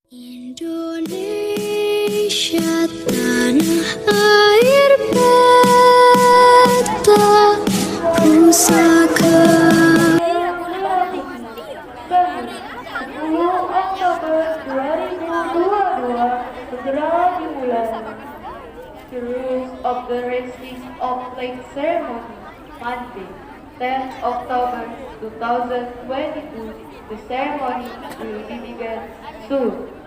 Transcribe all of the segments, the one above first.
Indonesia tanah air beta pusaka. 10 Oktober 2022 segera dimulai. The rules of the resting of flag ceremony Monday, 10 October 2022. The ceremony will be begun soon.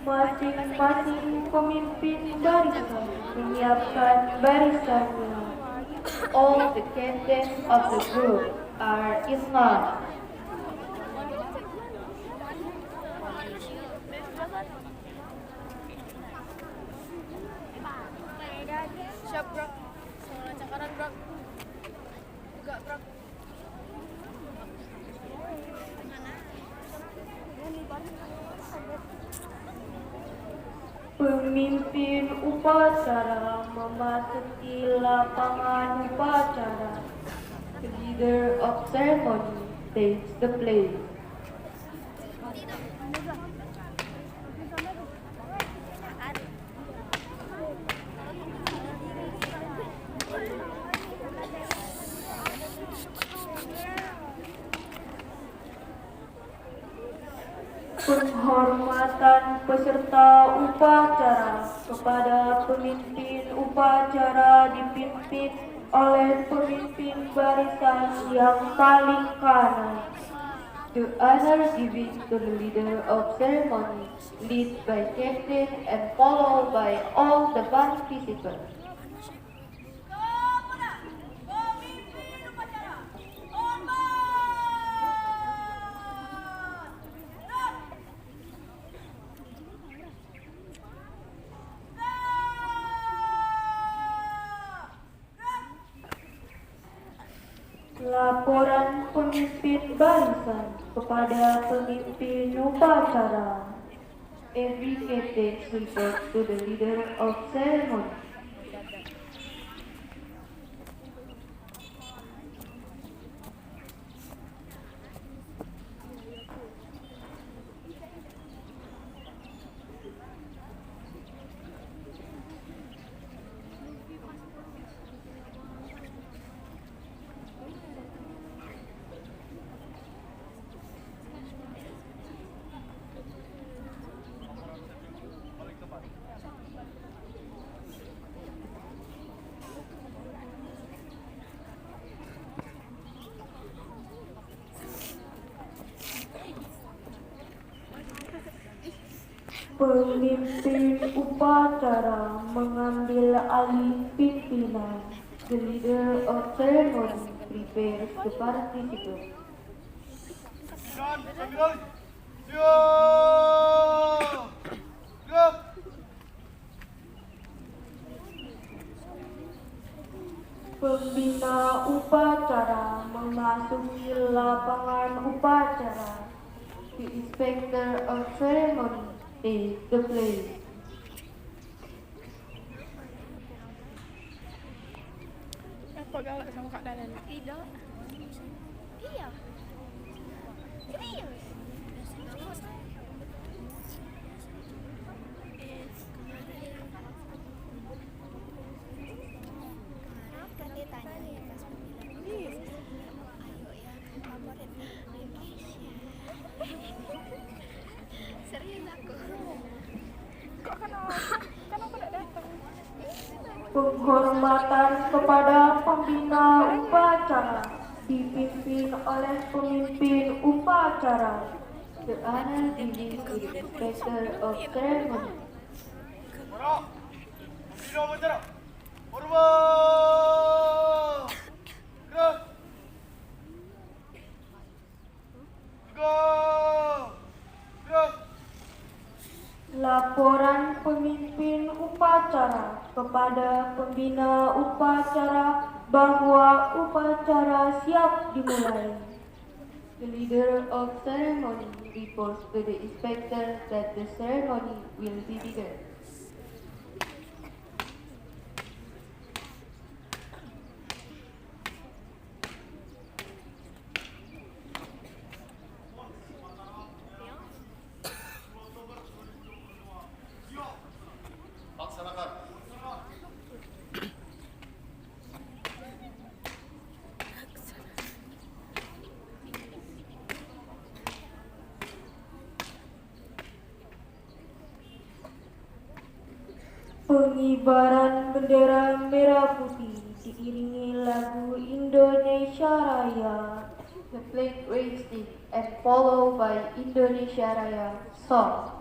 Masing-masing pemimpin barisan menyiapkan barisannya. All the captains of the group are in line. Siap, bro. Soalnya cakaran, bro. Enggak, bro. Pemimpin upacara memasuki lapangan upacara. The leader of ceremony takes the place. Penghormatan peserta upacara kepada pemimpin upacara dipimpin oleh pemimpin barisan yang paling kanan. The honor given to the leader of ceremony, led by captain and followed by all the participants. Laporan pemimpin barisan kepada pemimpin upacara. Every captain reports to the leader of ceremony. Pemimpin upacara mengambil alih pimpinan. The leader of ceremony prepares the participants. Pembina upacara memasuki lapangan upacara. The inspector of ceremony takes the place. Apa galak sama Kak Dalan? Tidak. Iya. Serius. Kan dia tanya ya pas pemilihan ayo ya favorit Indonesia. Serius aku. Kok kan aku tidak datang? Penghormatan kepada pembina upacara dipimpin oleh pemimpin upacara. The honor given to the inspector of ceremony. Laporan pemimpin upacara kepada pembina upacara bahwa upacara siap dimulai. The leader of ceremony reports to the inspector that the ceremony will be begun. Pengibaran bendera merah putih diiringi lagu Indonesia Raya. The flag raised and followed by Indonesia Raya song.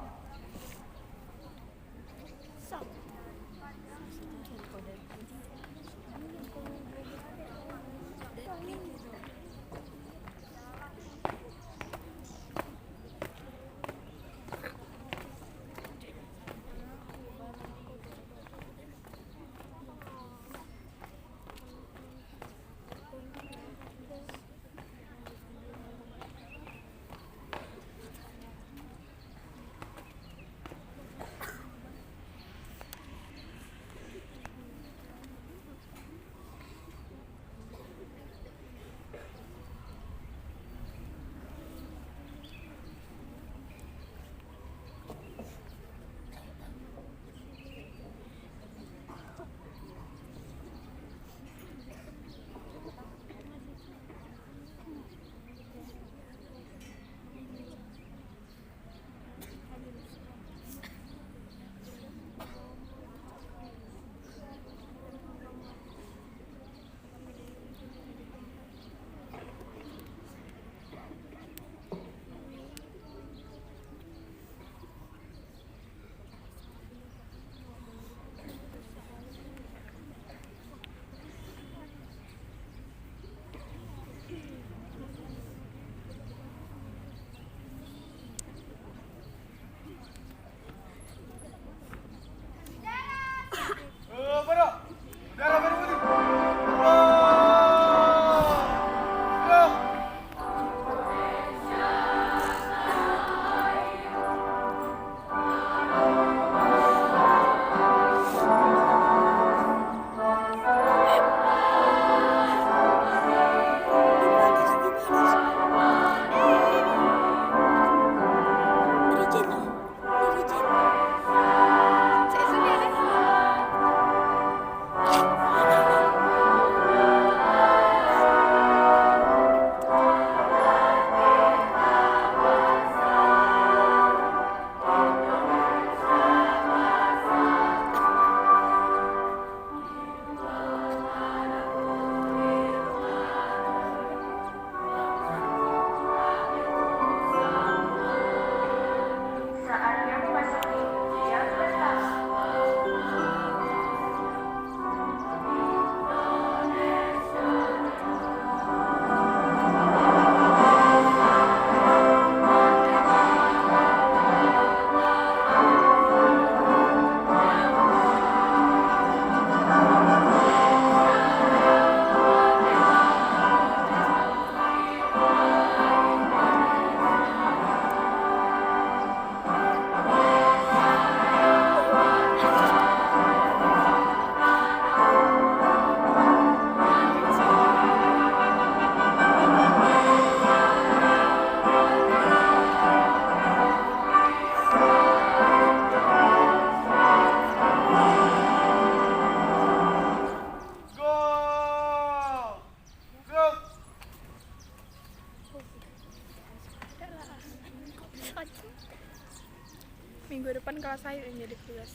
Minggu depan kelas saya yang jadi tugas.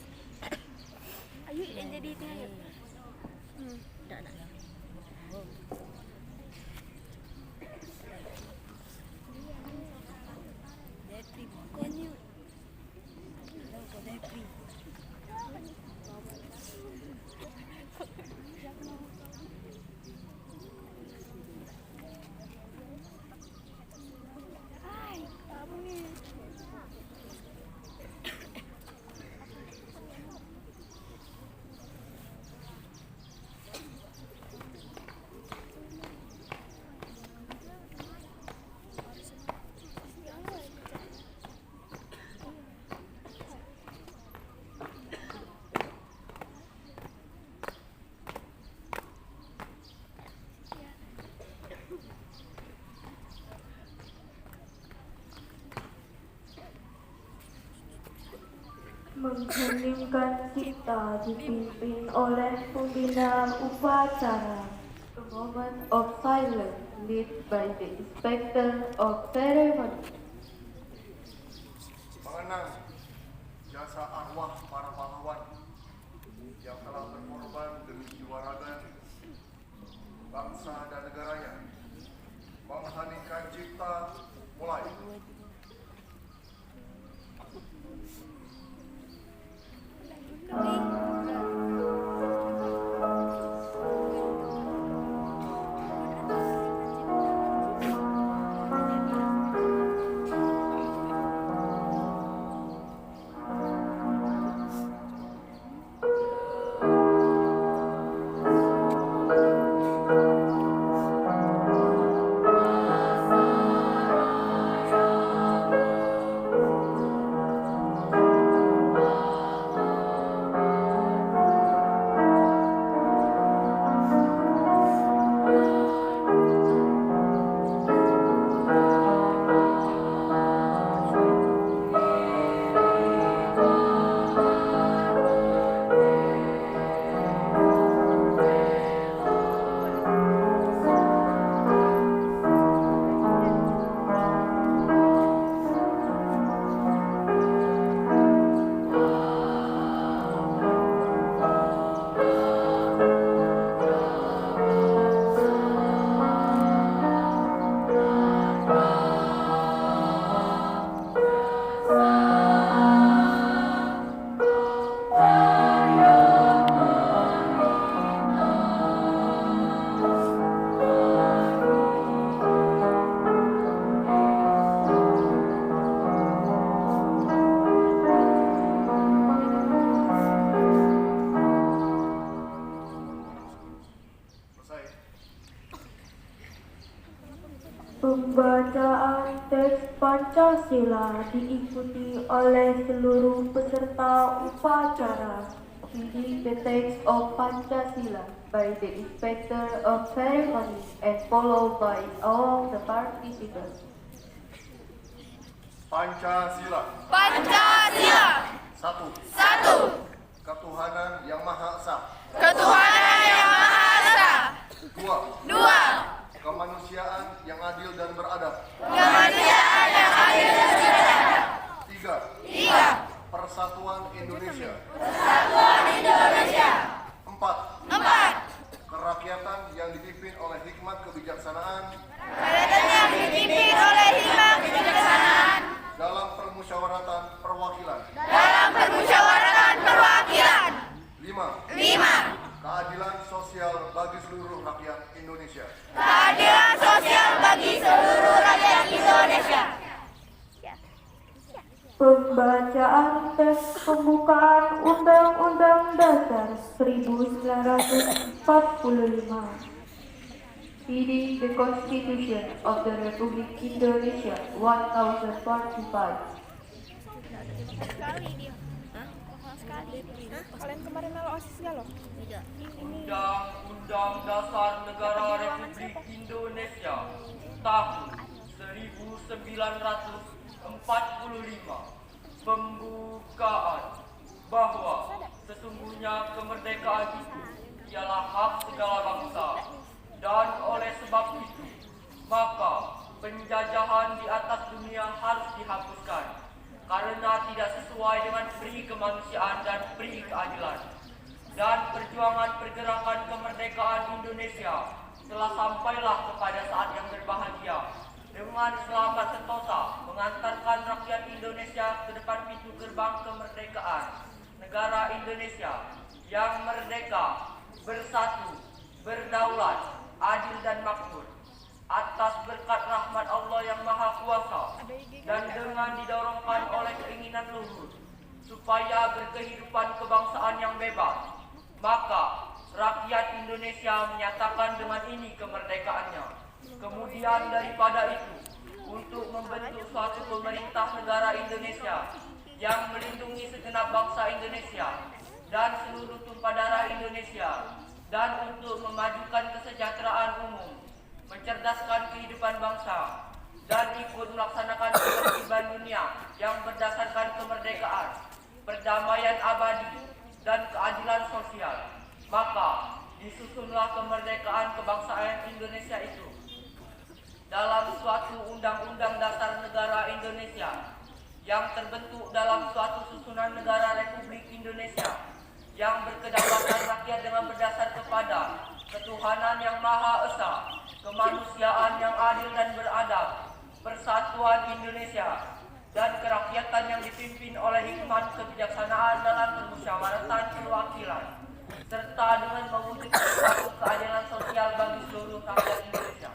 Ayo yang jadi itu ayo. Mengheningkan cipta dipimpin oleh pembina upacara. A moment of silence led by the inspector of ceremony. Mengenang jasa arwah para pahlawan Pancasila diikuti oleh seluruh peserta upacara. Reading the text of Pancasila by the Inspector of Ceremonies and followed by all the participants. Pancasila. Pancasila. Satu. Ketuhanan yang Maha Esa. Ketuhanan yang Maha Esa. Dua. Kemanusiaan yang adil dan beradab. Kemanusiaan yang adil dan beradab. Tiga. Persatuan Indonesia. Empat. Kerakyatan yang dipimpin oleh hikmat kebijaksanaan dalam permusyawaratan perwakilan. Lima. Keadilan sosial bagi seluruh rakyat Indonesia. Pembacaan teks pembukaan Undang-Undang Dasar 1945. Reading the Constitution of the Republic Indonesia 1045. Kalian kemarin melo OSIS gak loh? Undang-Undang Dasar Negara Republik Indonesia tahun 1945 pembukaan bahwa sesungguhnya kemerdekaan itu ialah hak segala bangsa dan oleh sebab itu maka penjajahan di atas dunia harus dihapuskan karena tidak sesuai dengan peri kemanusiaan dan peri keadilan. Dan perjuangan pergerakan kemerdekaan Indonesia telah sampailah kepada saat yang berbahagia dengan selamat sentosa mengantarkan rakyat Indonesia ke depan pintu gerbang kemerdekaan negara Indonesia yang merdeka, bersatu, berdaulat, adil dan makmur atas berkat rahmat Allah yang Maha Kuasa dan dengan didorongkan oleh keinginan luhur supaya berkehidupan kebangsaan yang bebas, maka rakyat Indonesia menyatakan dengan ini kemerdekaannya. Kemudian daripada itu, untuk membentuk suatu pemerintah negara Indonesia yang melindungi segenap bangsa Indonesia dan seluruh tumpah darah Indonesia, dan untuk memajukan kesejahteraan umum, mencerdaskan kehidupan bangsa, dan ikut melaksanakan ketertiban dunia yang berdasarkan kemerdekaan, perdamaian abadi, dan keadilan sosial, maka disusunlah kemerdekaan kebangsaan Indonesia itu dalam suatu Undang-Undang Dasar Negara Indonesia yang terbentuk dalam suatu susunan negara Republik Indonesia yang berkedaulatan rakyat dengan berdasar kepada ketuhanan yang Maha Esa, kemanusiaan yang adil dan beradab, persatuan Indonesia, dan kerakyatan yang dipimpin oleh hikmat kebijaksanaan dalam permusyawaratan perwakilan, serta dengan mewujudkan suatu keadilan sosial bagi seluruh rakyat Indonesia.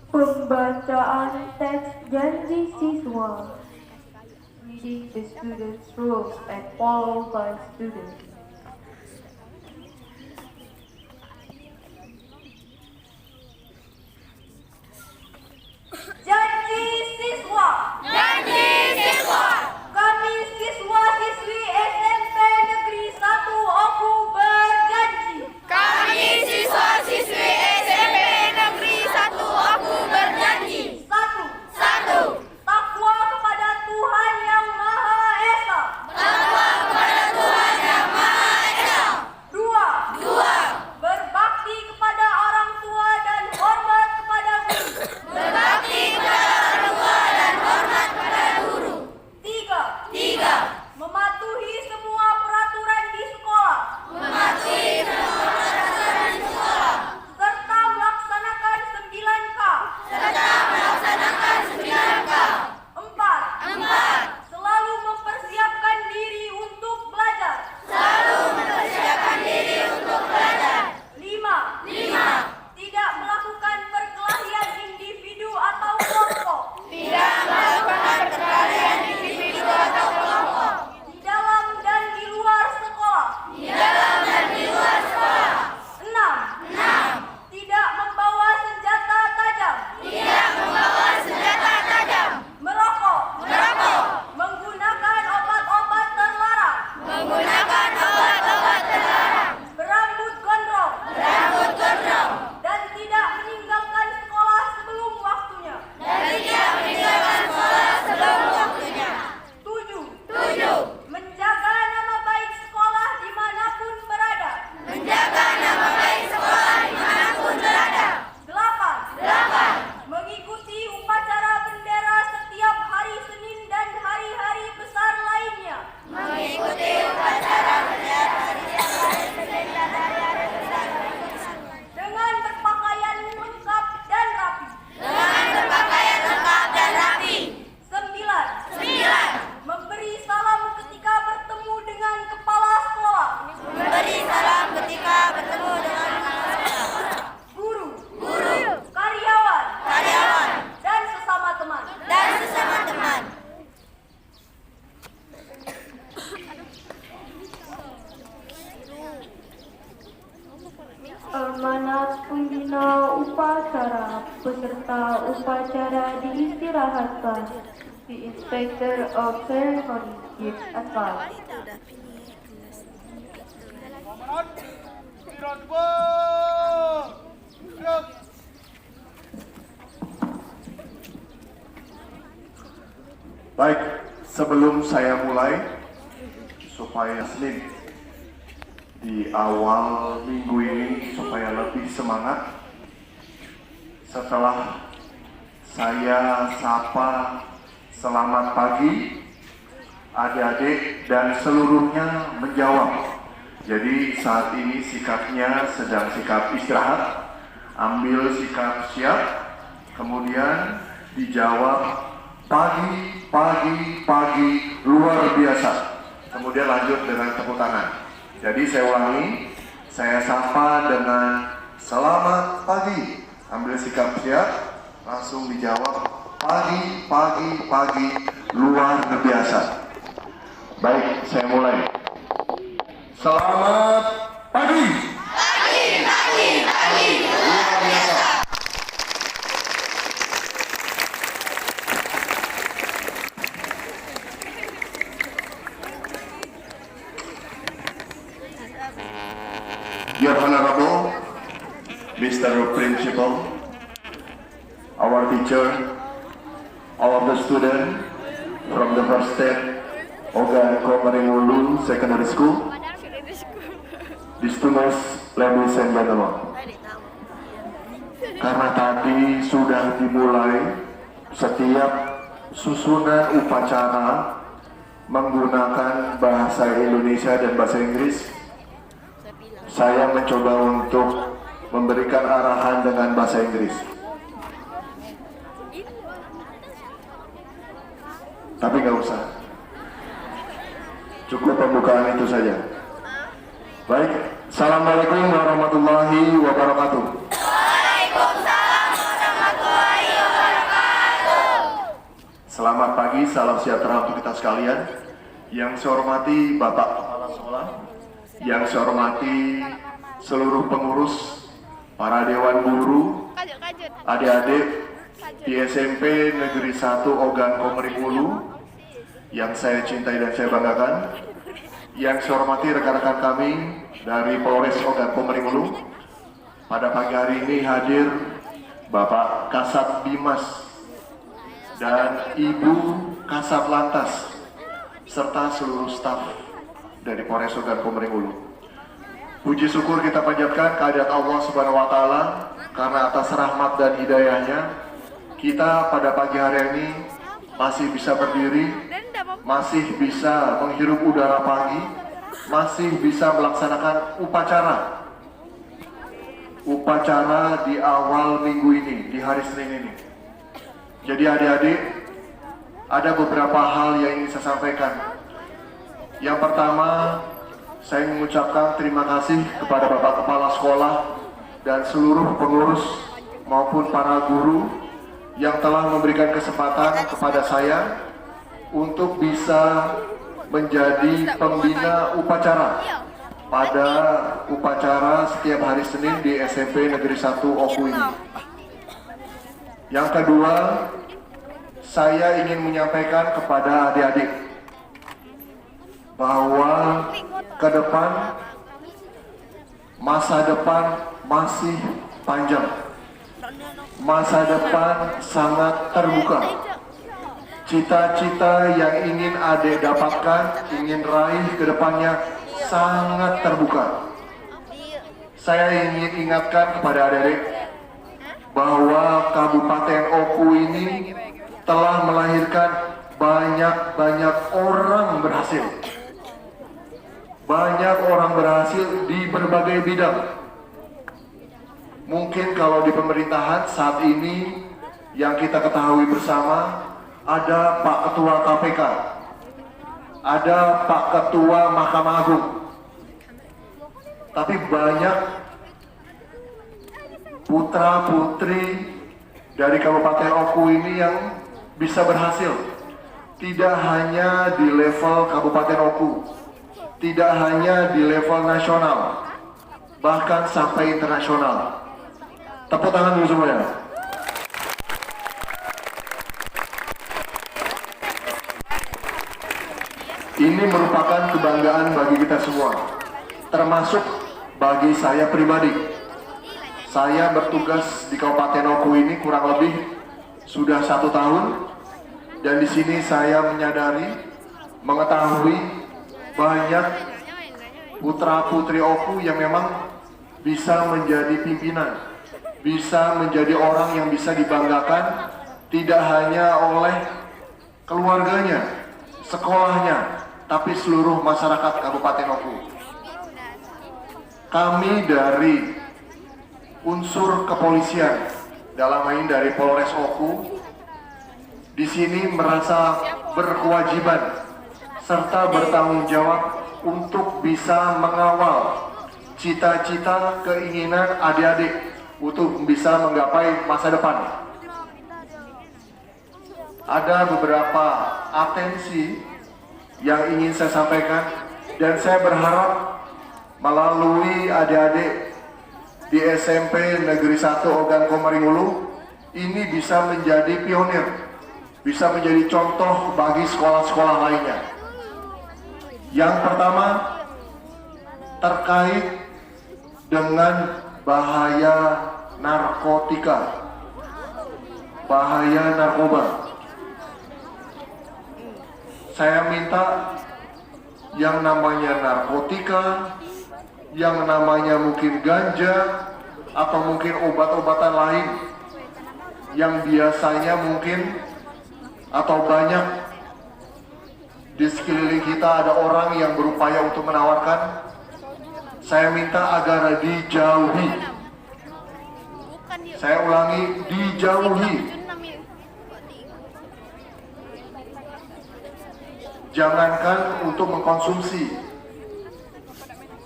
Pembacaan teks janji siswa. Reading the students' rules and followed by students. Janji siswa. Kami siswa-siswi SMP Negeri 1 Oku berjanji. Satu. Takwa kepada Tuhan Yang Maha Esa. Delapan. Mengikuti upacara bendera setiap hari Senin dan hari-hari besar lainnya. Dengan berpakaian lengkap dan rapi. Sembilan. Memberi salam ketika bertemu dengan kepala sekolah. Guru. Karyawan. Dan sesama teman. Amanat pembina upacara. Peserta upacara diistirahatkan. The inspector of ceremony gives advice. Baik, sebelum saya mulai, supaya Senin di awal minggu ini supaya lebih semangat, setelah saya sapa selamat pagi, adik-adik dan seluruhnya menjawab. Jadi saat ini sikapnya sedang sikap istirahat, ambil sikap siap, kemudian dijawab pagi, luar biasa. Kemudian lanjut dengan tepuk tangan. Jadi saya ulangi, saya sapa dengan selamat pagi, ambil sikap siap, langsung dijawab pagi, luar biasa. Baik, saya mulai. Selamat pagi. Luar biasa. Your Honorable, Mr. Principal, our teacher, all of the students from the first step Ogan Komarimulu Secondary School, distinguished ladies and gentlemen. Karena tadi sudah dimulai setiap susunan upacara menggunakan bahasa Indonesia dan bahasa Inggris, saya mencoba untuk memberikan arahan dengan bahasa Inggris. Tapi nggak usah. Cukup pembukaan itu saja. Baik, Assalamualaikum warahmatullahi wabarakatuh. Selamat pagi, salam sejahtera untuk kita sekalian. Yang saya hormati Bapak Kepala Sekolah, yang saya hormati seluruh pengurus, para dewan guru, adik-adik di SMP Negeri 1 Ogan Komarimulu yang saya cintai dan saya banggakan, yang saya hormati rekan-rekan kami dari Polres Ogan Komarimulu. Pada pagi hari ini hadir Bapak Kasat Bimas dan Ibu Kasat Lantas serta seluruh staf dari Polres Ogan Komarimulu. Puji syukur kita panjatkan kehadirat Allah Subhanahu wa Ta'ala karena atas rahmat dan hidayahnya kita pada pagi hari ini masih bisa berdiri, masih bisa menghirup udara pagi, masih bisa melaksanakan upacara di awal minggu ini, di hari Senin ini. Jadi adik-adik, ada beberapa hal yang ingin saya sampaikan. Yang pertama, saya mengucapkan terima kasih kepada Bapak Kepala Sekolah dan seluruh pengurus maupun para guru yang telah memberikan kesempatan kepada saya untuk bisa menjadi pembina upacara pada upacara setiap hari Senin di SMP Negeri 1 Oku ini. Yang kedua, saya ingin menyampaikan kepada adik-adik bahwa ke depan, masa depan masih panjang. Masa depan sangat terbuka. Cita-cita yang ingin adik dapatkan, ingin raih ke depannya sangat terbuka. saya ingin ingatkan kepada adik-adik bahwa Kabupaten Oku ini telah melahirkan banyak orang berhasil. Banyak orang berhasil di berbagai bidang. Mungkin kalau di pemerintahan saat ini yang kita ketahui bersama, ada Pak Ketua KPK, ada Pak Ketua Mahkamah Agung. Tapi banyak putra-putri dari Kabupaten Oku ini yang bisa berhasil. Tidak hanya di level Kabupaten Oku, tidak hanya di level nasional, bahkan sampai internasional. Tepuk tangan dulu semuanya. Ini merupakan kebanggaan bagi kita semua, termasuk bagi saya pribadi. Saya bertugas di Kabupaten Oku ini kurang lebih sudah 1 tahun, dan di sini saya menyadari, mengetahui banyak putra-putri Oku yang memang bisa menjadi pimpinan, bisa menjadi orang yang bisa dibanggakan, tidak hanya oleh keluarganya, sekolahnya, tapi seluruh masyarakat Kabupaten Oku. Kami dari unsur kepolisian, dalam hal ini dari Polres Oku, di sini merasa berkewajiban serta bertanggung jawab untuk bisa mengawal cita-cita, keinginan adik-adik untuk bisa menggapai masa depan. Ada beberapa atensi yang ingin saya sampaikan, dan saya berharap melalui adik-adik di SMP Negeri 1 Ogan Komering Ulu ini bisa menjadi pionir, bisa menjadi contoh bagi sekolah-sekolah lainnya. Yang pertama, terkait dengan bahaya narkotika, bahaya narkoba. Saya minta yang namanya narkotika, yang namanya mungkin ganja, atau mungkin obat-obatan lain yang biasanya mungkin atau banyak di sekeliling kita ada orang yang berupaya untuk menawarkan, saya minta agar dijauhi. Saya ulangi, dijauhi. Jangankan untuk mengkonsumsi,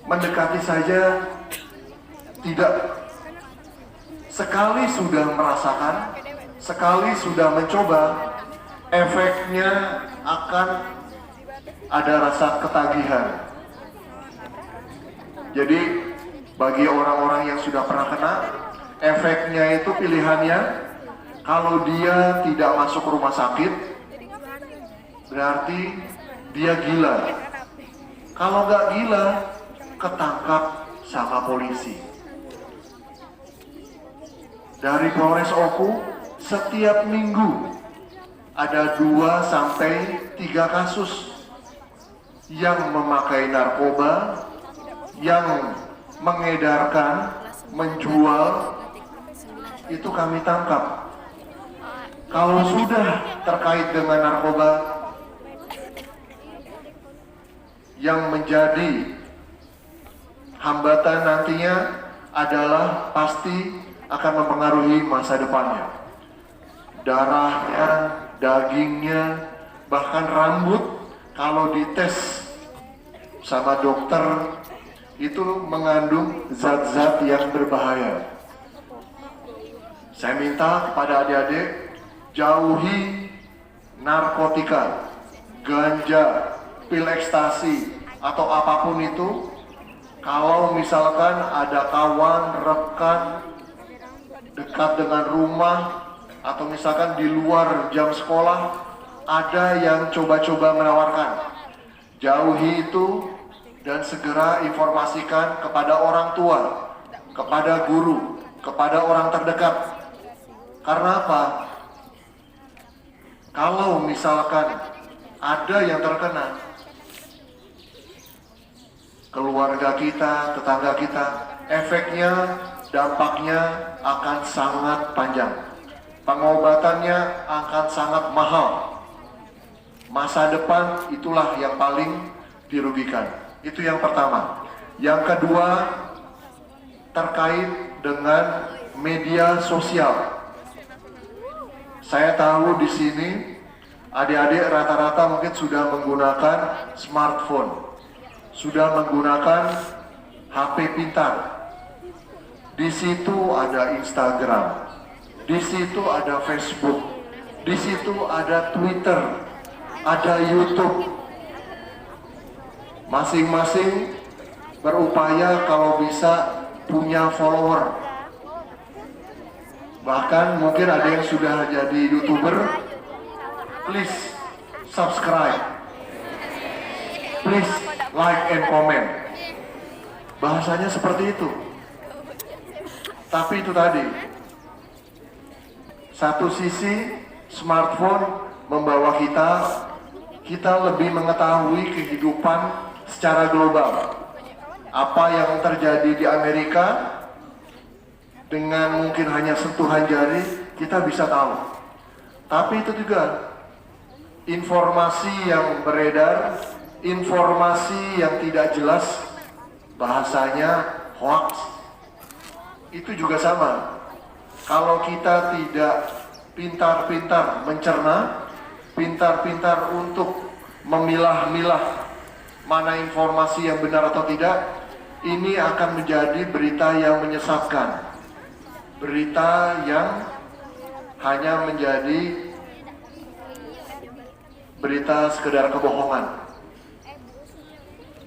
mendekati saja tidak. Sekali sudah merasakan, sekali sudah mencoba, efeknya akan ada rasa ketagihan. Jadi bagi orang-orang yang sudah pernah kena, efeknya itu pilihannya, kalau dia tidak masuk rumah sakit, berarti dia gila. Kalau nggak gila, ketangkap sama polisi. Dari Polres Oku, setiap minggu ada 2 sampai 3 kasus yang memakai narkoba, yang mengedarkan, menjual, itu kami tangkap. Kalau sudah terkait dengan narkoba, yang menjadi hambatan nantinya adalah pasti akan mempengaruhi masa depannya. Darahnya, dagingnya, bahkan rambut, kalau dites sama dokter itu mengandung zat-zat yang berbahaya. Saya minta kepada adik-adik, jauhi narkotika, ganja, pil ekstasi, atau apapun itu. Kalau misalkan ada kawan, rekan dekat dengan rumah, atau misalkan di luar jam sekolah ada yang coba-coba menawarkan, jauhi itu dan segera informasikan kepada orang tua, kepada guru, kepada orang terdekat. Karena apa? Kalau misalkan ada yang terkena, keluarga kita, tetangga kita, efeknya, dampaknya akan sangat panjang. Pengobatannya akan sangat mahal. Masa depan itulah yang paling dirugikan. Itu yang pertama. Yang kedua, terkait dengan media sosial. Saya tahu di sini adik-adik rata-rata mungkin sudah menggunakan smartphone, sudah menggunakan HP pintar. Di situ ada Instagram, di situ ada Facebook, di situ ada Twitter, ada YouTube. Masing-masing berupaya kalau bisa punya follower. Bahkan mungkin ada yang sudah jadi YouTuber. Please subscribe, please like and comment. Bahasanya seperti itu. Tapi itu tadi, satu sisi smartphone membawa kita lebih mengetahui kehidupan secara global. Apa yang terjadi di Amerika, dengan mungkin hanya sentuhan jari kita bisa tahu. Tapi itu juga informasi yang beredar, informasi yang tidak jelas, bahasanya hoax. Itu juga sama. Kalau kita tidak pintar-pintar mencerna, pintar-pintar untuk memilah-milah mana informasi yang benar atau tidak, ini akan menjadi berita yang menyesatkan. Berita yang hanya menjadi berita sekedar kebohongan.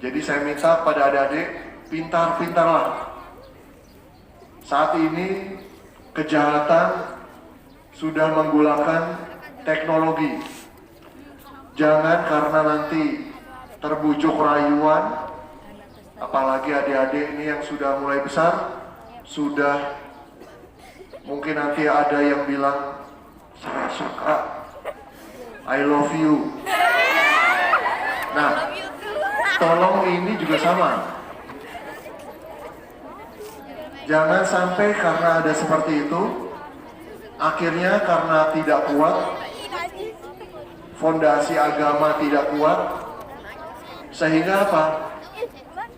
Jadi saya minta pada adik-adik, pintar-pintarlah. Saat ini kejahatan sudah menggunakan teknologi. Jangan karena nanti terbujuk rayuan, apalagi adik-adik ini yang sudah mulai besar, sudah mungkin nanti ada yang bilang, saya suka, I love you. Nah, tolong ini juga sama. Jangan sampai karena ada seperti itu, akhirnya karena tidak kuat, fondasi agama tidak kuat, sehingga apa?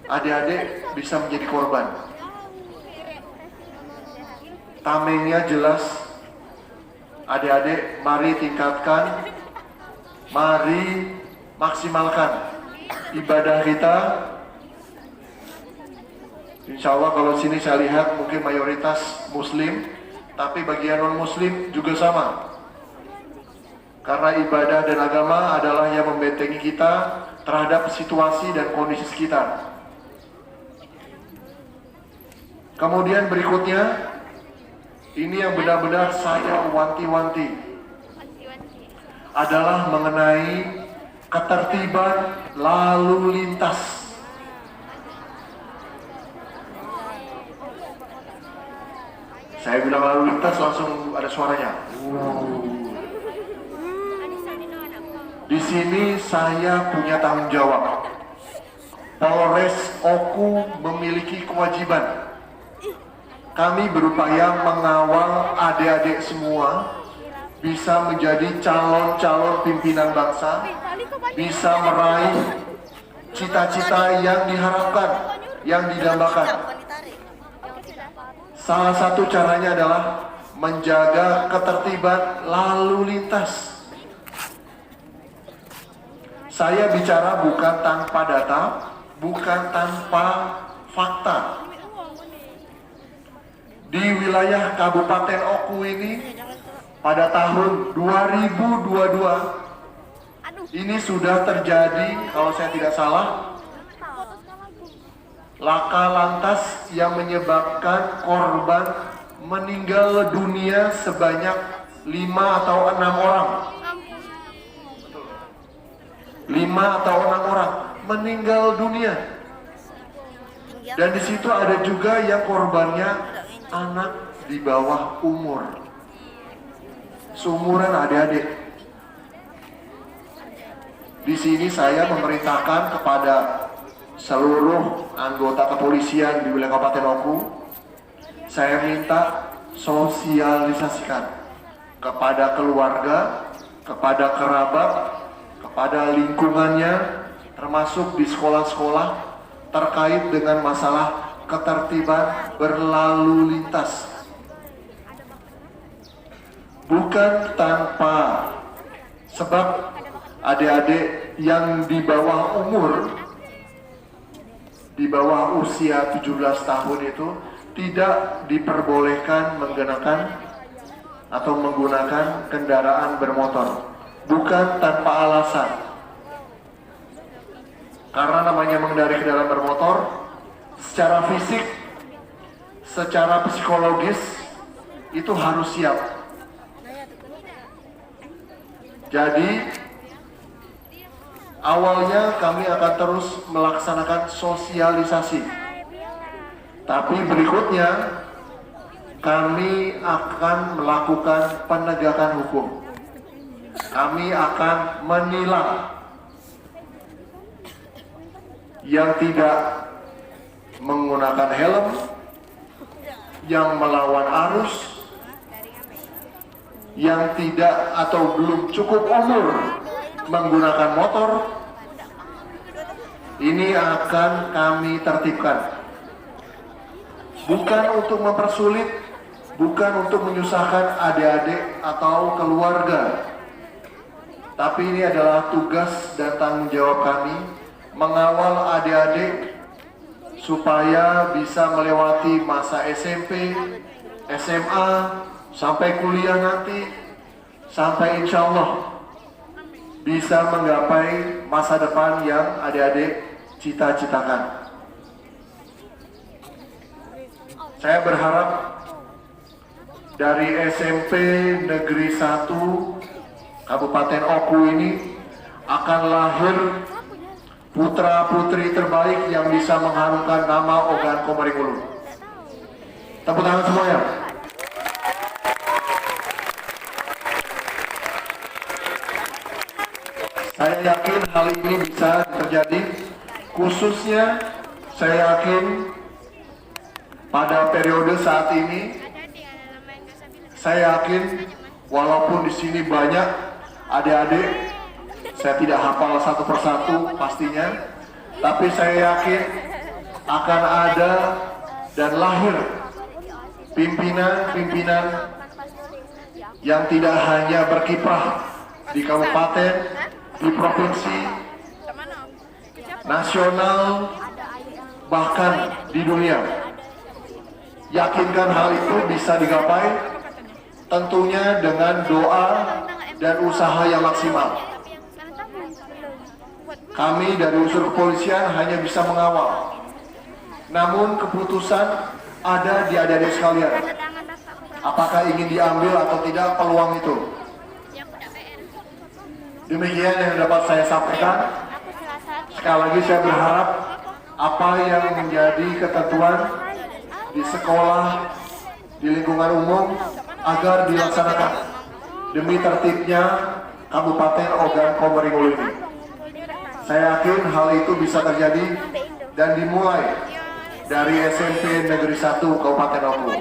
Adik-adik bisa menjadi korban. Tamengnya jelas. Adik-adik, mari tingkatkan, mari maksimalkan ibadah kita. Insya Allah kalau sini saya lihat mungkin mayoritas muslim, tapi bagian non muslim juga sama. Karena ibadah dan agama adalah yang membentengi kita terhadap situasi dan kondisi sekitar. Kemudian berikutnya, ini yang benar-benar saya wanti-wanti, adalah mengenai ketertiban lalu lintas. Saya bilang lalu lintas langsung ada suaranya. Di sini saya punya tanggung jawab. Polres Oku memiliki kewajiban. Kami berupaya mengawal adik-adik semua bisa menjadi calon-calon pimpinan bangsa, bisa meraih cita-cita yang diharapkan, yang didambakan. Salah satu caranya adalah menjaga ketertiban lalu lintas. Saya bicara bukan tanpa data, bukan tanpa fakta. Di wilayah Kabupaten Oku ini pada tahun 2022 ini sudah terjadi, kalau saya tidak salah, laka lantas yang menyebabkan korban meninggal dunia sebanyak 5 atau 6 orang. 5 atau 6 orang meninggal dunia. Dan di situ ada juga yang korbannya anak di bawah umur, seumuran adik-adik. Di sini saya memerintahkan kepada seluruh anggota kepolisian di wilayah Kabupaten Oku, saya minta sosialisasikan kepada keluarga, kepada kerabat, kepada lingkungannya, termasuk di sekolah-sekolah terkait dengan masalah ketertiban berlalu lintas. Bukan tanpa sebab adik-adik yang di bawah umur, di bawah usia 17 tahun itu tidak diperbolehkan menggunakan atau menggunakan kendaraan bermotor. Bukan tanpa alasan. Karena namanya mengendarai kendaraan bermotor, secara fisik, secara psikologis, itu harus siap. Jadi, awalnya kami akan terus melaksanakan sosialisasi. Tapi berikutnya, kami akan melakukan penegakan hukum. Kami akan menilang yang tidak menggunakan helm, yang melawan arus, yang tidak atau belum cukup umur menggunakan motor. Ini akan kami tertibkan. Bukan untuk mempersulit, bukan untuk menyusahkan adik-adik atau keluarga. Tapi ini adalah tugas dan tanggung jawab kami mengawal adik-adik supaya bisa melewati masa SMP, SMA, sampai kuliah nanti, sampai insya Allah bisa menggapai masa depan yang adik-adik cita-citakan. Saya berharap dari SMP Negeri 1 Kabupaten Oku ini akan lahir putra-putri terbaik yang bisa mengharumkan nama Ogan Komering Ulu. Tepuk tangan semuanya. Saya yakin hal ini bisa terjadi, khususnya saya yakin pada periode saat ini, saya yakin walaupun di sini banyak adik-adik, saya tidak hafal satu persatu pastinya, tapi saya yakin akan ada dan lahir pimpinan-pimpinan yang tidak hanya berkiprah di kabupaten, di provinsi, nasional, bahkan di dunia. Yakinkan hal itu bisa digapai tentunya dengan doa dan usaha yang maksimal. Kami dari unsur kepolisian hanya bisa mengawal. Namun keputusan ada di adik-adik sekalian. Apakah ingin diambil atau tidak peluang itu? Demikian yang dapat saya sampaikan. Sekali lagi saya berharap apa yang menjadi ketentuan di sekolah, di lingkungan umum agar dilaksanakan demi tertibnya Kabupaten Ogan Komering Ulu ini. Saya yakin hal itu bisa terjadi dan dimulai dari SMP Negeri 1 Kabupaten Oku.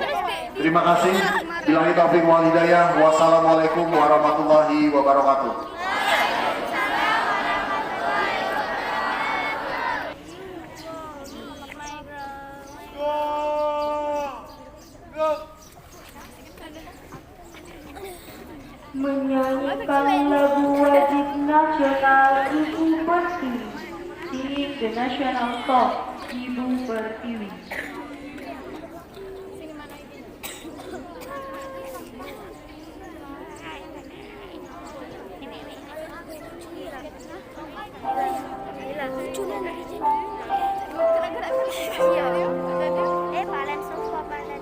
Terima kasih. Billahi taufiq wal hidayah. Wassalamualaikum warahmatullahi wabarakatuh. Menyanyikan lagu wajib nasional Ibu Pertiwi di The National Song Ibu Pertiwi. Balan semua balan.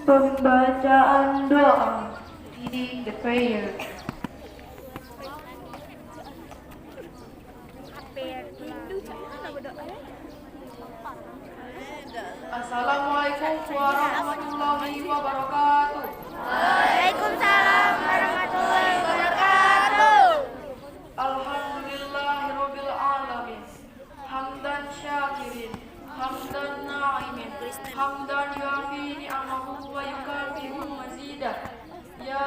Pembacaan doa. Leading the prayer. Assalamualaikum warahmatullahi wabarakatuh. Waalaikumsalam warahmatullahi wabarakatuh. Alhamdulillahirabbil alamin. Hamdan syakirin, hamdan na'imin, hamdan yuafi ni'amahu wa yukafi'u mazidah. Ya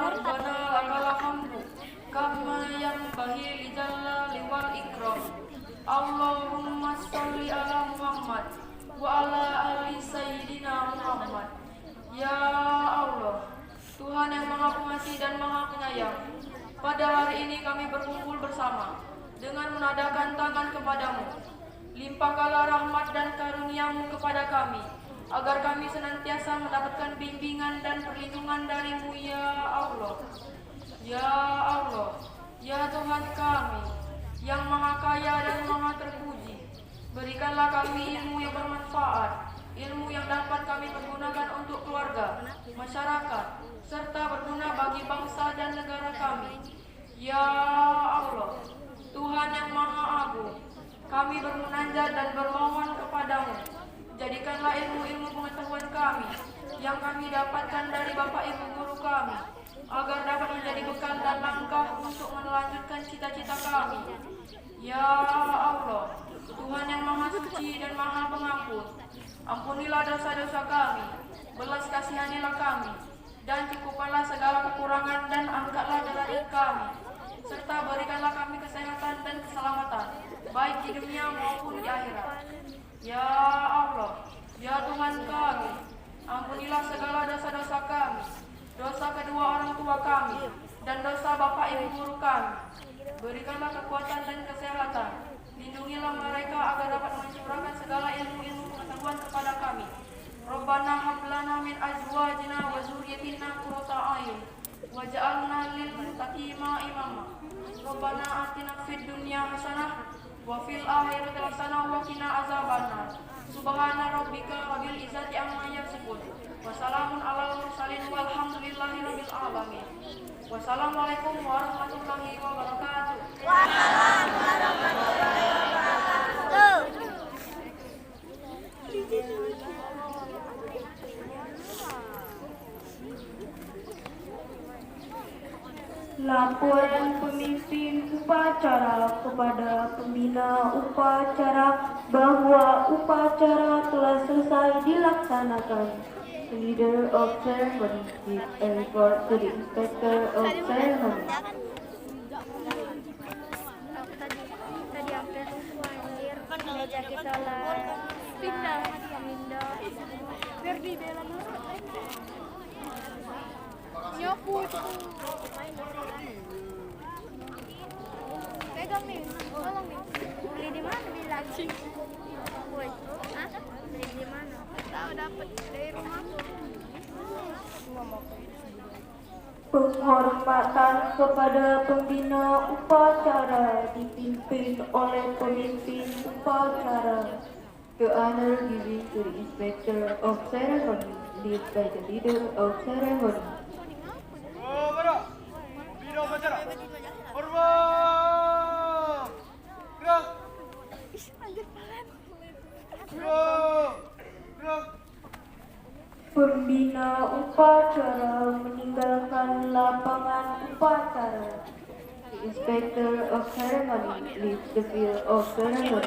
Rabbana lakal hamdu kama yanbaghi li jalali wal ikram. Allahumma sholli ala Muhammad wa ala ali sayyidina Muhammad. Ya Allah, Tuhan yang Maha Pengasih dan Maha Penyayang, pada hari ini kami berkumpul bersama dengan menadahkan tangan kepadamu. Limpahkanlah rahmat dan karuniamu kepada kami, agar kami senantiasa mendapatkan bimbingan dan perlindungan darimu, ya Allah. Ya Allah, ya Tuhan kami, yang Maha Kaya dan Maha Terpuji, berikanlah kami ilmu yang bermanfaat, ilmu yang dapat kami pergunakan untuk keluarga, masyarakat, serta berguna bagi bangsa dan negara kami. Ya Allah, Tuhan yang Maha Agung, kami bermunajat dan bermohon kepadamu, jadikanlah ilmu-ilmu pengetahuan kami yang kami dapatkan dari Bapak Ibu guru kami, agar dapat menjadi bekal dan langkah untuk melanjutkan cita-cita kami. Ya Allah, Tuhan yang Maha Suci dan Maha Pengampun, ampunilah dosa-dosa kami, belas kasihanilah kami, dan cukupkanlah segala kekurangan dan angkatlah derajat kami, serta berikanlah kami kesehatan dan keselamatan, baik di dunia maupun di akhirat. Ya Allah, ya Tuhan kami, ampunilah segala dosa-dosa kami, dosa kedua orang tua kami, dan dosa Bapak Ibu guru kami. Berikanlah kekuatan dan kesehatan, lindungilah mereka agar dapat mencurahkan segala ilmu-ilmu pengetahuan kepada kami. Rabbana hab lana min azwajina wa dzurriyyatina qurrata a'yun waj'alna lil muttaqina imama. Rabbana atina fid dunya hasanah wa fil akhirati hasanah wa qina azabannar. Subhana rabbika rabbil izzati amma yasifun wa salamun alal mursalin walhamdulillahi rabbil alamin. Wassalamualaikum warahmatullahi wabarakatuh. Waalaikumsalam warahmatullahi wabarakatuh. Laporan pemimpin upacara kepada pembina upacara bahwa upacara telah selesai dilaksanakan. The leader of ceremony gives a report to the inspector of ceremony. Tadi hampir anjir, meja kita lah pindah. Biar di bela nyoput. Pegang nih, tolong nih. Beli di mana bilang? Woi, hah? Beli di mana? Tahu dapat dari rumahku. Penghormatan kepada pembina upacara dipimpin oleh pemimpin upacara. The honor given to the inspector of ceremony, led by the leader of ceremony. Bina upacara. Hormat. Gerak. Gerak. Pembina upacara meninggalkan lapangan upacara. The inspector of ceremony leaves the field of ceremony.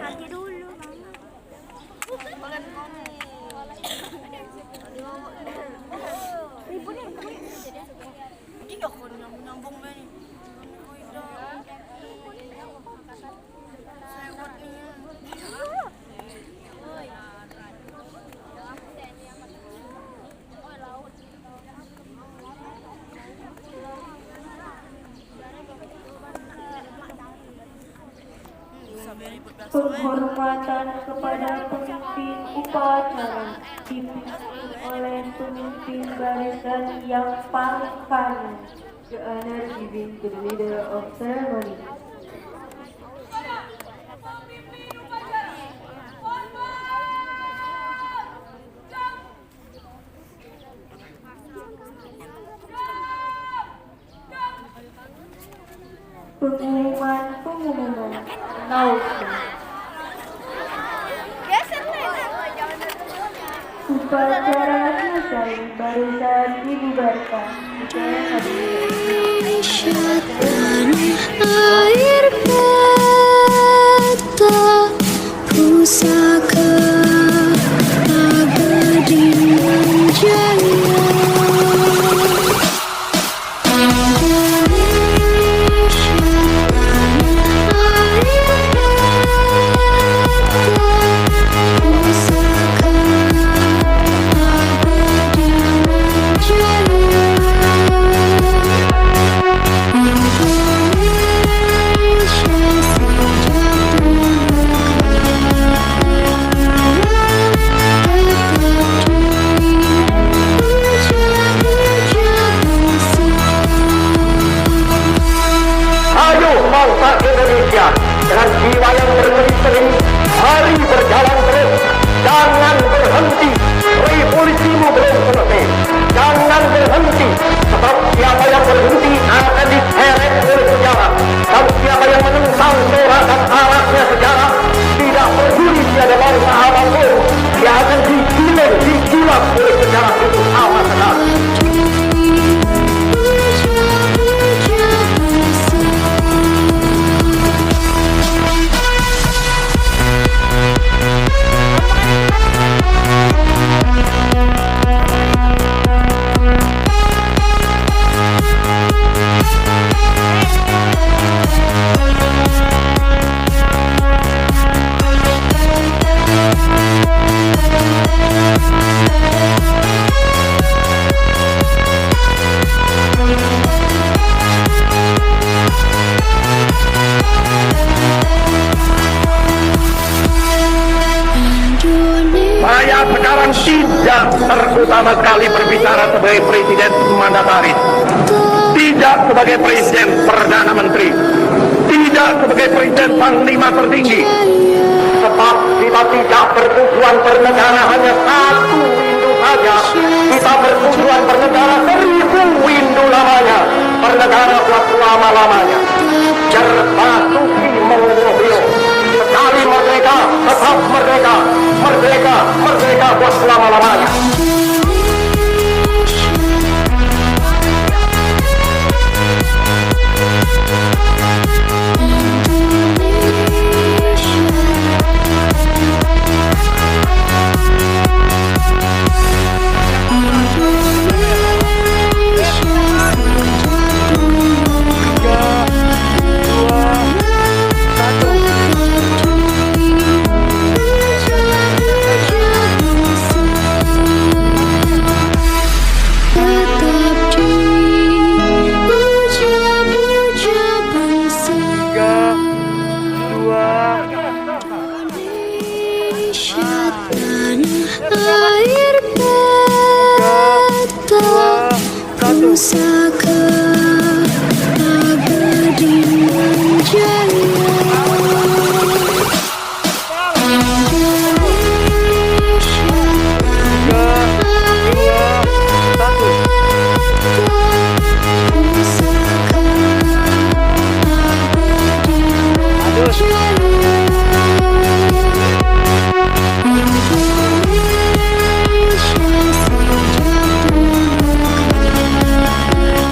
Penghormatan kepada pemimpin upacara dipimpin oleh pemimpin barisan yang paling kanan. The honor given to the leader of ceremony. Pengumuman announcement. Geser nih. Upacara selesai barusan dibubarkan. Indonesia tanah air beta pusaka abadi menjaya. Ayo bangsa Indonesia, dengan jiwa yang berseri-seri, mari berjalan terus, jangan berhenti, revolusimu belum selesai, jangan berhenti, sebab siapa yang berhenti akan diseret oleh sejarah, dan siapa yang menentang corak dan arahnya sejarah, tidak peduli dia ada bangsa apapun, dia akan dijilat oleh sejarah itu sama sekali. Saya sekarang tidak terutama sekali berbicara sebagai presiden mandataris, tidak sebagai presiden perdana menteri, tidak sebagai presiden panglima tertinggi, sebab kita tidak bertujuan bernegara hanya satu windu saja, kita bertujuan bernegara 1000 windu lamanya, bernegara buat lama-lamanya. Jerbasuki Mongobio, sekali merdeka, tetap merdeka, merdeka, merdeka buat selama-lamanya. Air beta pusaka abadi menjaya. Indonesia sejak dulu kala.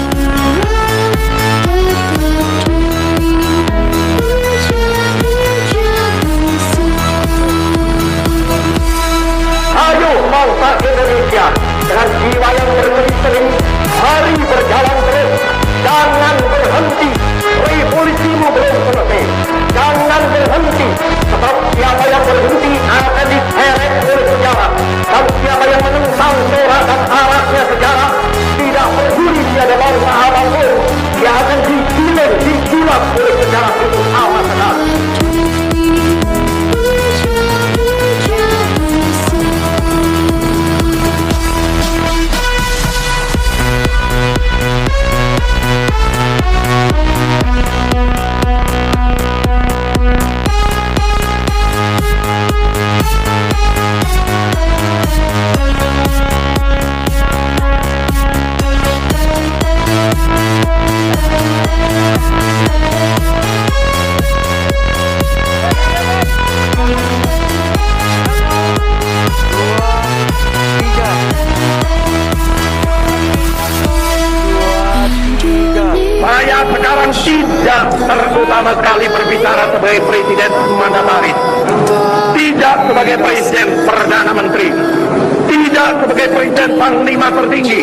sekarang tidak terutama sekali berbicara sebagai presiden mandataris, tidak sebagai presiden perdana menteri, tidak sebagai presiden panglima tertinggi,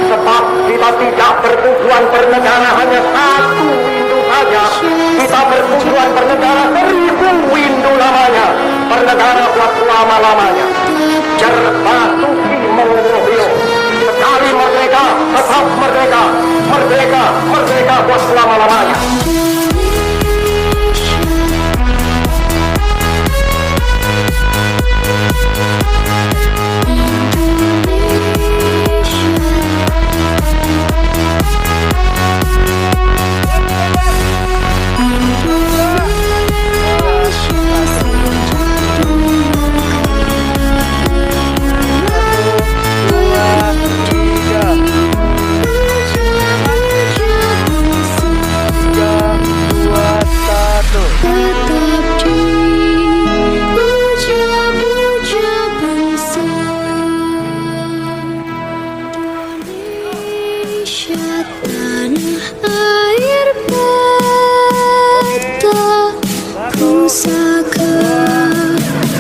sebab kita tidak bertujuan bernegara hanya satu windu saja, kita bertujuan bernegara 1000 windu lamanya, bernegara buat lama-lamanya. Jerbasuki Mongolio, sekali merdeka, tetap merdeka, merdeka, merdeka buat selama-lamanya. Pusaka abadi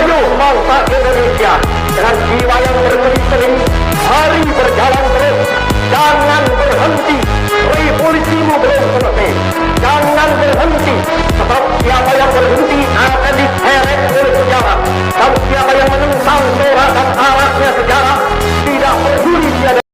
menjadi bangsa Indonesia dengan jiwa yang berkeliling, hari berjalan terus, jangan berhenti, revolusimu belum selesai.